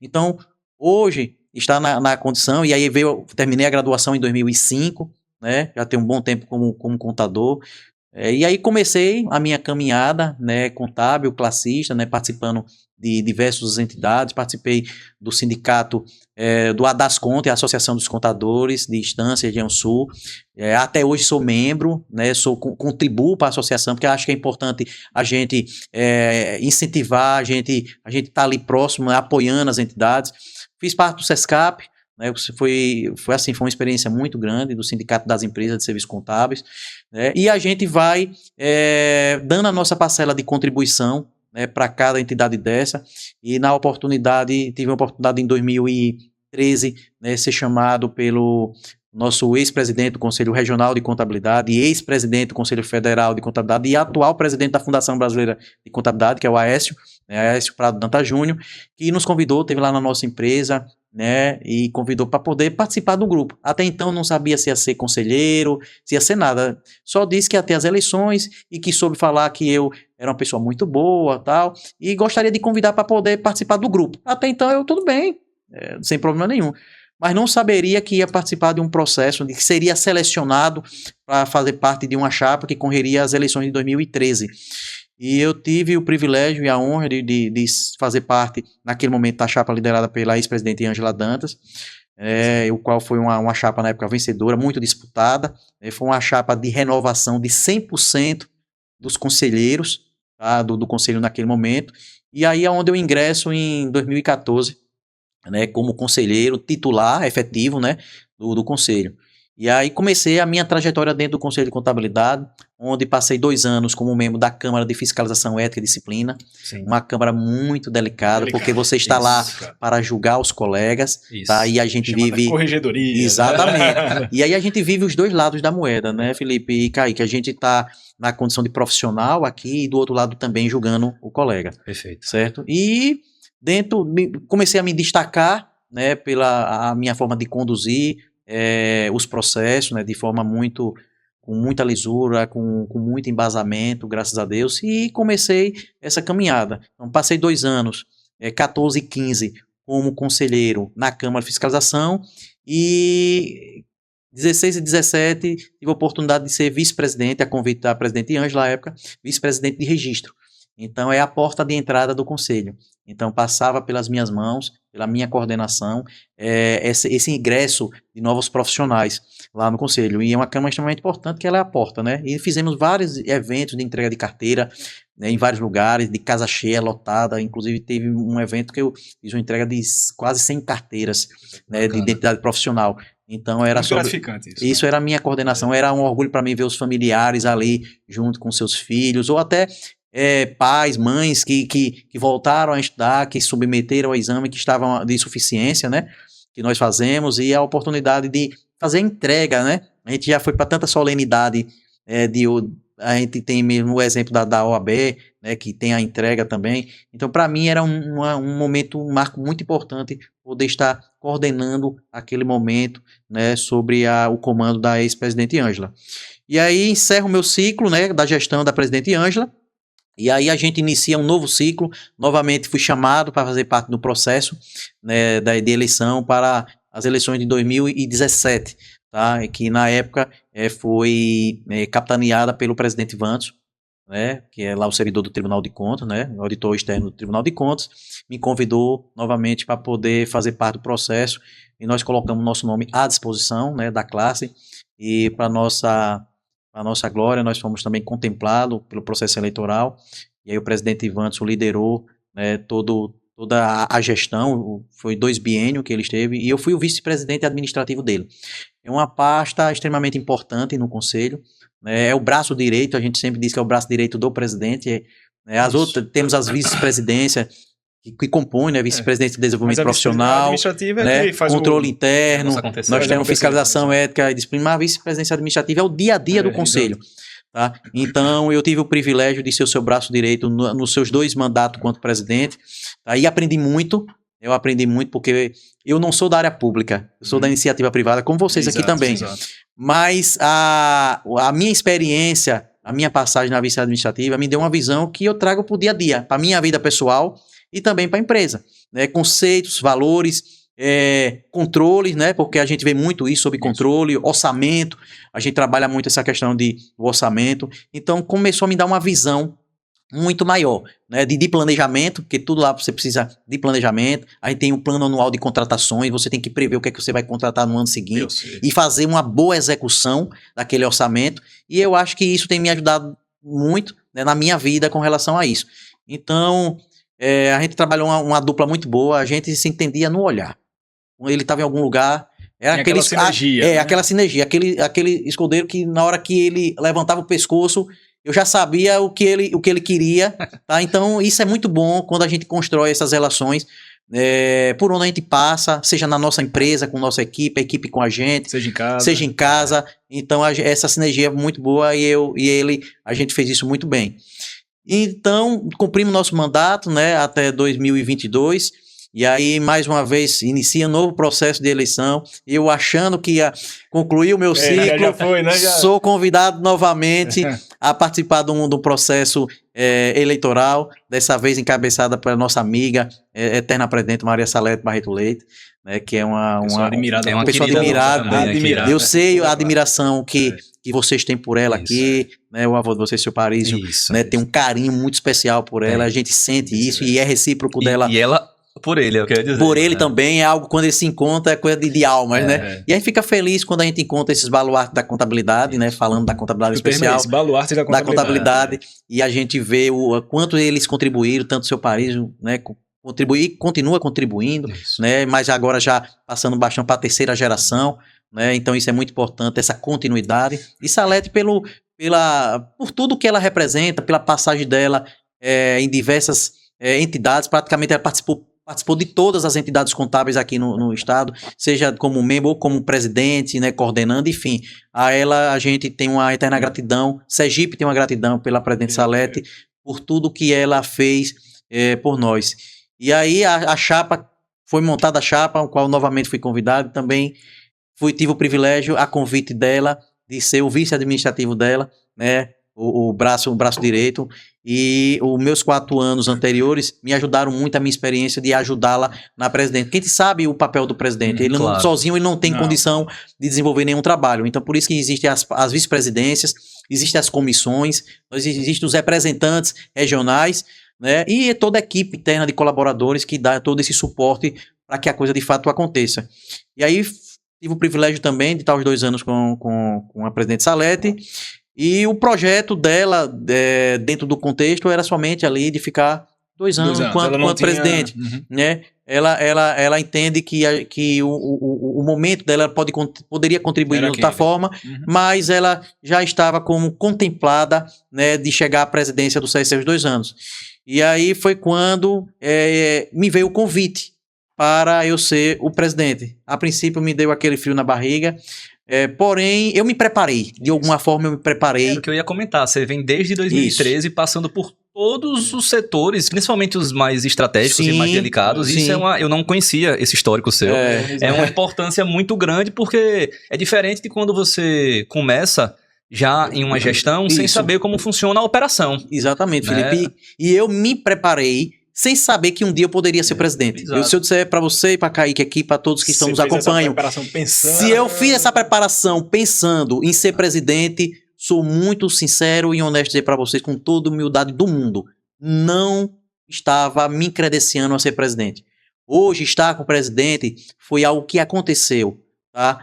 Então, hoje, está na condição, e aí terminei a graduação em 2005, né? Já tenho um bom tempo como contador. E aí comecei a minha caminhada, né, contábil, classista, né, participando de diversas entidades, participei do sindicato do Adasconto, a Associação dos Contadores de Estância Região Sul. Até hoje sou membro, né, contribuo para a associação, porque acho que é importante a gente incentivar, a gente tá ali próximo, né, apoiando as entidades. Fiz parte do SESCAP, né, foi uma experiência muito grande do Sindicato das Empresas de Serviços Contábeis, né, e a gente vai dando a nossa parcela de contribuição, né, para cada entidade dessa, e tive a oportunidade em 2013, né, ser chamado pelo nosso ex-presidente do Conselho Regional de Contabilidade, e ex-presidente do Conselho Federal de Contabilidade, e atual presidente da Fundação Brasileira de Contabilidade, que é o Aécio, né, Aécio Prado Dantas Júnior, que nos convidou, teve lá na nossa empresa, né, e convidou para poder participar do grupo. Até então não sabia se ia ser conselheiro, se ia ser nada. Só disse que ia ter as eleições e que soube falar que eu era uma pessoa muito boa, tal, e gostaria de convidar para poder participar do grupo. Até então eu, tudo bem, sem problema nenhum. Mas não saberia que ia participar de um processo de que seria selecionado para fazer parte de uma chapa que correria as eleições de 2013. E eu tive o privilégio e a honra de fazer parte, naquele momento, da chapa liderada pela ex-presidente Ângela Dantas, o qual foi uma chapa, na época, vencedora, muito disputada. Foi uma chapa de renovação de 100% dos conselheiros, tá, do conselho naquele momento. E aí é onde eu ingresso em 2014, né, como conselheiro titular efetivo, né, do conselho. E aí comecei a minha trajetória dentro do Conselho de Contabilidade, onde passei 2 anos como membro da Câmara de Fiscalização Ética e Disciplina. Sim. Uma Câmara muito delicada, porque você está lá para julgar os colegas, tá? E a gente vive... corregedoria. Exatamente. E aí a gente vive os dois lados da moeda, né, Felipe e Kaique? A gente está na condição de profissional aqui e do outro lado também julgando o colega. Perfeito. Certo? E comecei a me destacar, né, pela a minha forma de conduzir os processos, né, de forma com muita lisura, com muito embasamento, graças a Deus, e comecei essa caminhada. Então, passei 2 anos, 14 e 15, como conselheiro na Câmara de Fiscalização, e 16 e 17 tive a oportunidade de ser vice-presidente, a convite da presidente Ângela, na época, vice-presidente de registro. Então, é a porta de entrada do conselho. Então, passava pelas minhas mãos, pela minha coordenação, esse ingresso de novos profissionais lá no conselho. E é uma Câmara extremamente importante, que ela é a porta, né? E fizemos vários eventos de entrega de carteira, né, em vários lugares, de casa cheia, lotada. Inclusive, teve um evento que eu fiz uma entrega de quase 100 carteiras, né, de identidade profissional. Então, era gratificante isso. Isso, né? Era a minha coordenação. Era um orgulho para mim ver os familiares ali, junto com seus filhos, ou até pais, mães que voltaram a estudar, que submeteram ao exame, que estavam de insuficiência, né, que nós fazemos, e a oportunidade de fazer a entrega, né, a gente já foi para tanta solenidade, a gente tem mesmo o exemplo da OAB, né, que tem a entrega também. Então, para mim era um momento, um marco muito importante poder estar coordenando aquele momento, né, sobre o comando da ex-presidente Ângela. E aí encerro o meu ciclo, né, da gestão da presidente Ângela. E aí a gente inicia um novo ciclo. Novamente fui chamado para fazer parte do processo, né, de eleição para as eleições de 2017, tá? Que na época foi capitaneada pelo presidente Vantos, né, que é lá o servidor do Tribunal de Contas, né, o auditor externo do Tribunal de Contas, me convidou novamente para poder fazer parte do processo, e nós colocamos nosso nome à disposição, né, da classe, e para nossa glória, nós fomos também contemplados pelo processo eleitoral, e aí o presidente Vantos liderou, né, toda a gestão, foi 2 biênios que ele esteve, e eu fui o vice-presidente administrativo dele. É uma pasta extremamente importante no Conselho, né, é o braço direito, a gente sempre diz que é o braço direito do presidente, né, temos as vice-presidências, que compõe, né, vice-presidente de desenvolvimento profissional, administrativa, né, que faz controle interno, nós temos fiscalização ética e disciplina. A vice-presidência administrativa é o dia a dia do conselho. Tá? Então, eu tive o privilégio de ser o seu braço direito nos seus 2 mandatos quanto presidente. Aí aprendi muito, porque eu não sou da área pública, eu sou da iniciativa privada, como vocês aqui também. Exato. Mas a minha experiência, a minha passagem na vice administrativa me deu uma visão que eu trago para o dia a dia, para a minha vida pessoal e também para a empresa, né? Conceitos, valores, controle, né? Porque a gente vê muito isso sobre controle, orçamento, a gente trabalha muito essa questão do orçamento, então começou a me dar uma visão muito maior, né, de planejamento, porque tudo lá você precisa de planejamento, aí tem um plano anual de contratações, você tem que prever o que é que você vai contratar no ano seguinte e fazer uma boa execução daquele orçamento, e eu acho que isso tem me ajudado muito, né, na minha vida com relação a isso. Então, a gente trabalhou uma dupla muito boa, a gente se entendia no olhar. Ele estava em algum lugar, era aquela sinergia, né? Aquela sinergia, aquele escudeiro que na hora que ele levantava o pescoço, eu já sabia o que ele queria, tá? Então isso é muito bom quando a gente constrói essas relações, por onde a gente passa, seja na nossa empresa, com nossa equipe, a equipe com a gente, seja em casa. Então essa sinergia é muito boa e a gente fez isso muito bem. Então cumprimos nosso mandato, né, até 2022. E aí, mais uma vez, inicia um novo processo de eleição. Eu achando que ia concluir o meu ciclo, já foi, né? Sou convidado novamente a participar do processo eleitoral, dessa vez encabeçada pela nossa amiga, eterna presidente Maria Salete Barreto Leite, né, que é uma pessoa admirada. Eu sei a admiração que vocês têm por ela aqui, né, o avô de vocês, seu Paris, né, tem um carinho muito especial por ela, a gente sente isso e é recíproco dela. E ela... Por ele, eu quero dizer. Por ele também, é algo, quando ele se encontra, é coisa de almas, né? E a gente fica feliz quando a gente encontra esses baluartes da contabilidade, né? Falando da contabilidade especial. Esse baluarte da contabilidade. E a gente vê o quanto eles contribuíram, tanto o seu Paris, né? Continua contribuindo, né? Mas agora já passando o bastão para a terceira geração, né? Então isso é muito importante, essa continuidade. E Salete por tudo que ela representa, pela passagem dela em diversas entidades, praticamente ela participou de todas as entidades contábeis aqui no estado, seja como membro ou como presidente, né, coordenando, enfim. A ela a gente tem uma eterna gratidão, Sergipe tem uma gratidão pela presidente Salete, por tudo que ela fez por nós. E aí a chapa, foi montada a chapa, ao qual novamente fui convidado, também tive o privilégio, a convite dela, de ser o vice-administrativo dela, né, o braço direito, e os meus 4 anos anteriores me ajudaram muito a minha experiência de ajudá-la na presidente. Porque a gente sabe o papel do presidente, ele claro. Sozinho ele não tem condição de desenvolver nenhum trabalho, então por isso que existem as vice-presidências, existem as comissões, existem os representantes regionais, né, e toda a equipe interna de colaboradores que dá todo esse suporte para que a coisa de fato aconteça. E aí tive o privilégio também de estar os 2 anos com a presidente Salete. E o projeto dela, dentro do contexto, era somente ali de ficar 2 anos quanto presidente. Né? Ela entende que o momento dela poderia contribuir de outra forma, mas ela já estava como contemplada, né, de chegar à presidência do CSE aos 2 anos. E aí foi quando me veio o convite para eu ser o presidente. A princípio me deu aquele frio na barriga, porém, eu me preparei. De alguma forma, eu me preparei. Era o que eu ia comentar. Você vem desde 2013 passando por todos os setores, principalmente os mais estratégicos e mais delicados. Isso eu não conhecia esse histórico seu. É uma importância muito grande, porque é diferente de quando você começa já em uma gestão sem saber como funciona a operação. Exatamente, né? Felipe. E eu me preparei sem saber que um dia eu poderia ser presidente. Se eu disser para você e para Kaique aqui, para todos que nos acompanham, se eu fiz essa preparação pensando em ser presidente, sou muito sincero e honesto dizer para vocês, com toda a humildade do mundo, não estava me credenciando a ser presidente. Hoje, estar com o presidente foi algo que aconteceu. Tá?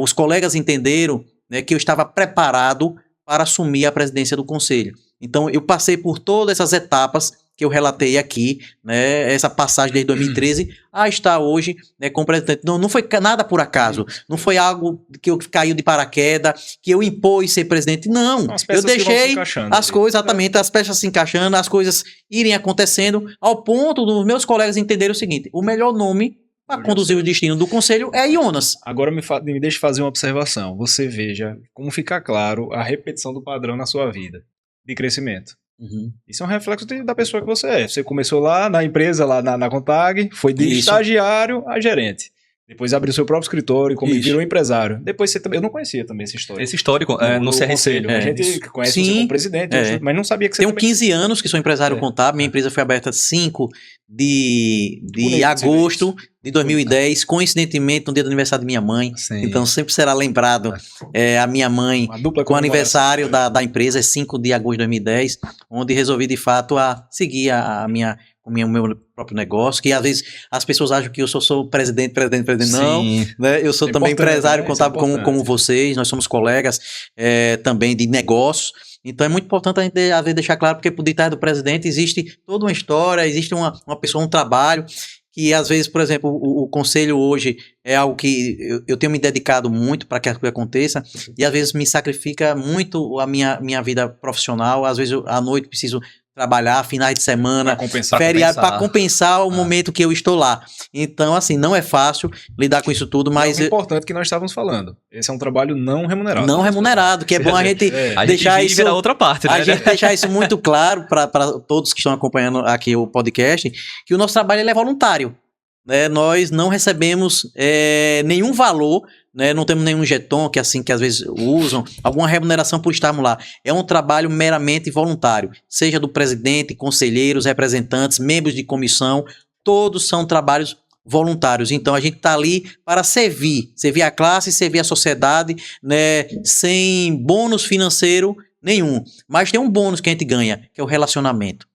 Os colegas entenderam, né, que eu estava preparado para assumir a presidência do conselho. Então, eu passei por todas essas etapas que eu relatei aqui, né, essa passagem desde 2013 a estar hoje, né, como presidente. Não foi nada por acaso, não foi algo que eu caiu de paraquedas, que eu impus ser presidente, não. Eu deixei as coisas, exatamente, as peças se encaixando, as coisas irem acontecendo, ao ponto dos meus colegas entenderem o seguinte: o melhor nome para conduzir o destino do conselho é Jonas. Agora me deixe fazer uma observação. Você veja como fica claro a repetição do padrão na sua vida de crescimento. Isso é um reflexo da pessoa que você é. Você começou lá na empresa, lá na Contag, foi de estagiário a gerente. Depois abriu seu próprio escritório, como virou empresário. Depois você também... Eu não conhecia também essa história. Esse histórico no CRC. A gente conhece você como presidente, mas não sabia que você Tenho 15 anos que sou empresário contábil. Minha empresa foi aberta 5 de agosto de 2010, coincidentemente no dia do aniversário de minha mãe. Sim. Então sempre será lembrado a minha mãe com o aniversário da empresa, 5 de agosto de 2010, onde resolvi de fato a seguir o meu próprio negócio, que às vezes as pessoas acham que eu sou presidente, não, né? Eu sou também empresário contábil como vocês, nós somos colegas também de negócios. Então é muito importante a gente às vezes deixar claro, porque por detrás do presidente existe toda uma história, existe uma pessoa, um trabalho, que às vezes, por exemplo, o conselho hoje é algo que eu tenho me dedicado muito para que aquilo aconteça, e às vezes me sacrifica muito a minha vida profissional, às vezes à noite preciso trabalhar, finais de semana, feriado, para compensar o momento que eu estou lá. Então, assim, não é fácil lidar com isso tudo, mas... É importante que nós estávamos falando. Esse é um trabalho não remunerado. Não remunerado, que é bom a gente deixar isso... A outra parte, né? A gente deixar isso muito claro para todos que estão acompanhando aqui o podcast, que o nosso trabalho ele é voluntário. Né? Nós não recebemos nenhum valor, né? Não temos nenhum jeton que assim que às vezes usam, alguma remuneração por estarmos lá. É um trabalho meramente voluntário, seja do presidente, conselheiros, representantes, membros de comissão, todos são trabalhos voluntários. Então a gente está ali para servir a classe, servir a sociedade, né? Sem bônus financeiro nenhum. Mas tem um bônus que a gente ganha, que é o relacionamento.